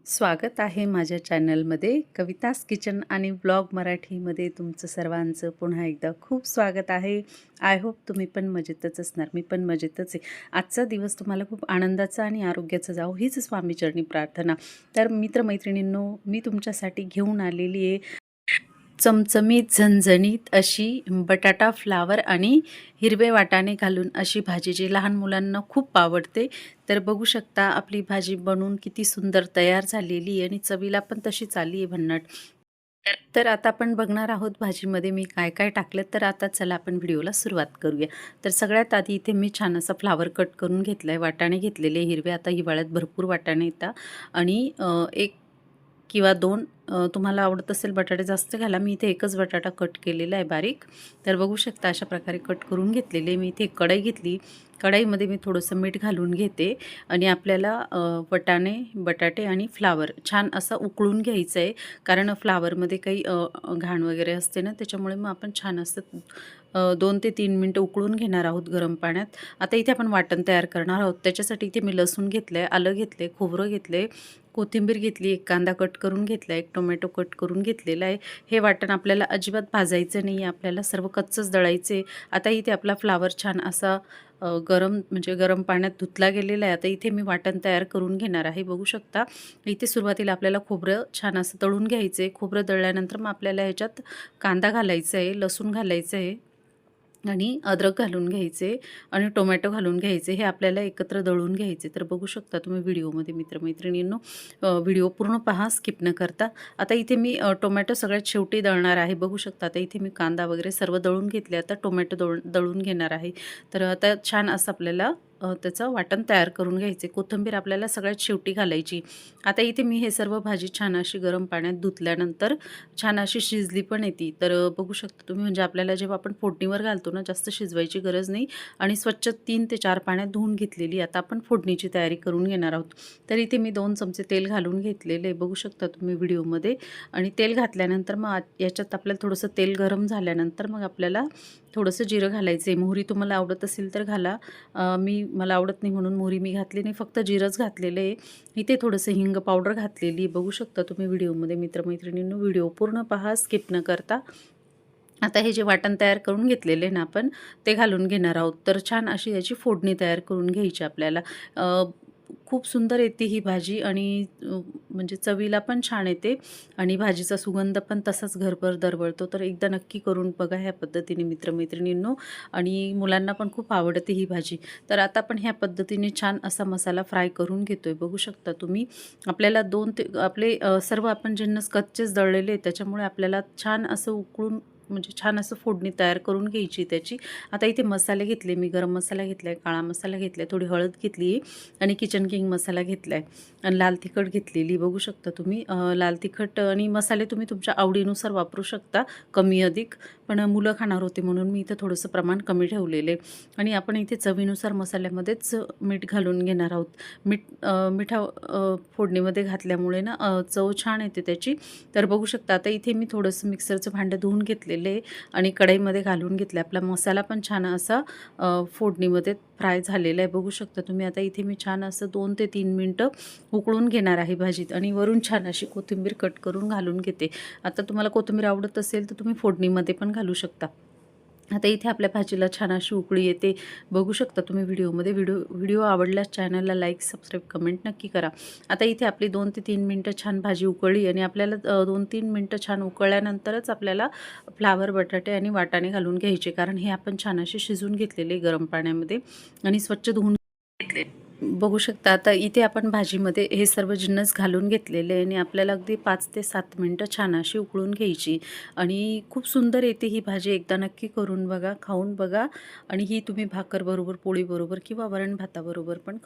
स्वागत आहे माझ्या चॅनलमध्ये कवितास किचन आणि ब्लॉग मराठीमध्ये तुमचं सर्वांचं पुन्हा एकदा खूप स्वागत आहे. आय होप तुम्ही पण मजेतच असणार. मी पण मजेतच आहे. आजचा दिवस तुम्हाला खूप आनंदाचा आणि आरोग्याचा जावो हीच स्वामीचरणी प्रार्थना. तर मित्रमैत्रिणींनो, मी तुमच्यासाठी घेऊन आलेली आहे चमचमीत झणझणीत अशी बटाटा फ्लावर आणि हिरवे वाटाणे घालून अशी भाजी जी लहान मुलांना खूप आवडते. तर बघू शकता आपली भाजी बनवून किती सुंदर तयार झालेली आहे आणि चवीला पण तशीच आली आहे भन्नाट. तर आता आपण बघणार आहोत भाजीमध्ये मी काय काय टाकलं. तर आता चला आपण व्हिडिओला सुरुवात करूया. तर सगळ्यात आधी इथे मी छान असा फ्लावर कट करून घेतला आहे. वाटाणे घेतलेले हिरवे, आता हिवाळ्यात भरपूर वाटाणे येतात आणि एक किंवा 2 तुम्हाला आवडत असेल बटाटे जास्त घाला. मी इथे एकच बटाटा कट केलेला आहे बारीक. तर बघू शकता अशा प्रकारे कट करून घेतलेले. मी इथे कढई घेतली. कढईमध्ये मी थोडंसं मीठ घालून घेते आणि आपल्याला वाटाणे, बटाटे आणि फ्लावर छान असं उकळून घ्यायचं आहे. कारण फ्लावरमध्ये काही घाण वगैरे असते ना, त्याच्यामुळे मग आपण छान असं 2 ते 3 मिनटं उकळून घेणार आहोत गरम पाण्यात. आता इथे आपण वाटण तयार करणार आहोत. त्याच्यासाठी इथे मी लसूण घेतलं आहे, आलं घेतलं आहे, खोबरं घेतलं आहे, कोथिंबीर घेतली, एक कांदा कट करून घेतला, एक टोमॅटो कट करून घेतलेला आहे. हे वाटण आपल्याला अजिबात भाजायचं नाही आहे, आपल्याला सर्व कच्चंच दळायचं आहे. आता इथे आपला फ्लावर छान असा गरम पाण्यात धुतला गेलेला आहे. आता इथे मी वाटण तयार करून घेणार आहे. बघू शकता इथे सुरुवातीला आपल्याला खोबरं छान असं तळून घ्यायचं आहे. खोबरं तळल्यानंतर मग आपल्याला ह्याच्यात कांदा घालायचा आहे, लसूण घालायचं आहे आणि अद्रक घालून घ्यायचे आणि टोमॅटो घालून घ्यायचे. हे आपल्याला एकत्र दळून घ्यायचे. तर बघू शकता तुम्ही व्हिडिओमध्ये मित्रमैत्रिणींनो, व्हिडिओ पूर्ण पहा, स्किप न करता. आता इथे मी टोमॅटो सगळ्यात शेवटी दळणार आहे. बघू शकता आता इथे मी कांदा वगैरे सर्व दळून घेतले. आता टोमॅटो दळून घेणार आहे. तर आता छान असं आपल्याला त्याचं वाटण तयार करून घ्यायचे. कोथिंबीर आपल्याला सगळ्यात शेवटी घालायची. आता इथे मी हे सर्व भाजी छान अशी गरम पाण्यात धुतल्यानंतर छान अशी शिजली पण येते. तर बघू शकता तुम्ही, म्हणजे आपल्याला जेव्हा आपण फोडणीवर घालतो ना, जास्त शिजवायची गरज नाही आणि स्वच्छ 3 ते 4 पाण्यात धुवून घेतलेली. आता आपण फोडणीची तयारी करून घेणार आहोत. तर इथे मी 2 चमचे तेल घालून घेतलेले बघू शकता तुम्ही व्हिडिओमध्ये. आणि तेल घातल्यानंतर मग याच्यात आपल्याला थोडंसं तेल गरम झाल्यानंतर मग आपल्याला थोडंसं जिरं घालायचं आहे. मोहरी तुम्हाला आवडत असेल तर घाला. मला आवडत नाही म्हणून मोहरी मी घातली नाही, फक्त जिरंच घातलेलं आहे. इथे थोडंसं हिंग पावडर घातलेली बघू शकता तुम्ही व्हिडिओमध्ये. मित्रमैत्रिणींनो, व्हिडिओ पूर्ण पहा, स्किप न करता. आता हे जे वाटण तयार करून घेतलेले ना आपण, ते घालून घेणार आहोत. तर छान अशी याची फोडणी तयार करून घ्यायची आपल्याला. खूप सुंदर येते ही भाजी आणि म्हणजे चवीला पण छान येते आणि भाजीचा सुगंध पण तसाच घरभर दरवळतो. तर एकदा नक्की करून बघा ह्या पद्धतीने मित्रमैत्रिणींनो, आणि मुलांना पण खूप आवडते ही भाजी. तर आता आपण ह्या पद्धतीने छान असा मसाला फ्राय करून घेतोय बघू शकता तुम्ही. आपल्याला 2 ते आपले सर्व आपण जिन्नस कच्चेच दळलेले आहेत, त्याच्यामुळे आपल्याला छान असं उकळून, म्हणजे छान असं फोडणी तयार करून घ्यायची त्याची. आता इथे मसाले घेतले मी, गरम मसाला घेतला आहे, काळा मसाला घेतला आहे, थोडी हळद घेतली आहे आणि किचन किंग मसाला घेतला आहे आणि लाल तिखट घेतलेली बघू शकता तुम्ही. लाल तिखट आणि मसाले तुम्ही तुमच्या आवडीनुसार वापरू शकता, कमी अधिक. पण मुलं खाणार होते म्हणून मी इथं थोडंसं प्रमाण कमी ठेवलेले. आणि आपण इथे चवीनुसार मसाल्यामध्येच मीठ घालून घेणार आहोत. मिठा फोडणीमध्ये घातल्यामुळे ना चव छान येते त्याची. तर बघू शकता आता इथे मी थोडंसं मिक्सरचं भांडं धुवून घेतलेले आणि कढईमध्ये घालून घेतले. आपला मसाला पण छान असा फोडणीमध्ये फ्राय झालेला आहे बघू शकता तुम्ही. आता इथे मी छान असं 2 ते 3 मिनटं उकळून घेणार आहे भाजीत आणि वरून छान अशी कोथिंबीर कट करून घालून घेते. आता तुम्हाला कोथिंबीर आवडत असेल तर तुम्ही फोडणीमध्ये पण घालू शकता. आता इथे आपल्या भाजीला छान अशी उकळी येते बघू शकता तुम्ही व्हिडिओमध्ये. व्हिडिओ आवडल्यास चॅनलला लाईक, सबस्क्राईब, कमेंट नक्की करा. आता इथे आपली 2 ते 3 मिनटं छान भाजी उकळली आणि आपल्याला 2-3 मिनटं छान उकळल्यानंतरच आपल्याला फ्लावर, बटाटे आणि वाटाणे घालून घ्यायचे, कारण हे आपण छान असे शिजून घेतलेले गरम पाण्यामध्ये आणि स्वच्छ धुवून घेतले बघू शकता. आता इथे आपण भाजीमध्ये हे सर्व जिन्नस घालून घेतलेले आणि आपल्याला अगदी 5 ते 7 मिनटं छान अशी उकळून घ्यायची आणि खूप सुंदर येते ही भाजी. एकदा नक्की करून बघा, खाऊन बघा आणि ही तुम्ही भाकरबरोबर, पोळीबरोबर किंवा वरण भाताबरोबर पण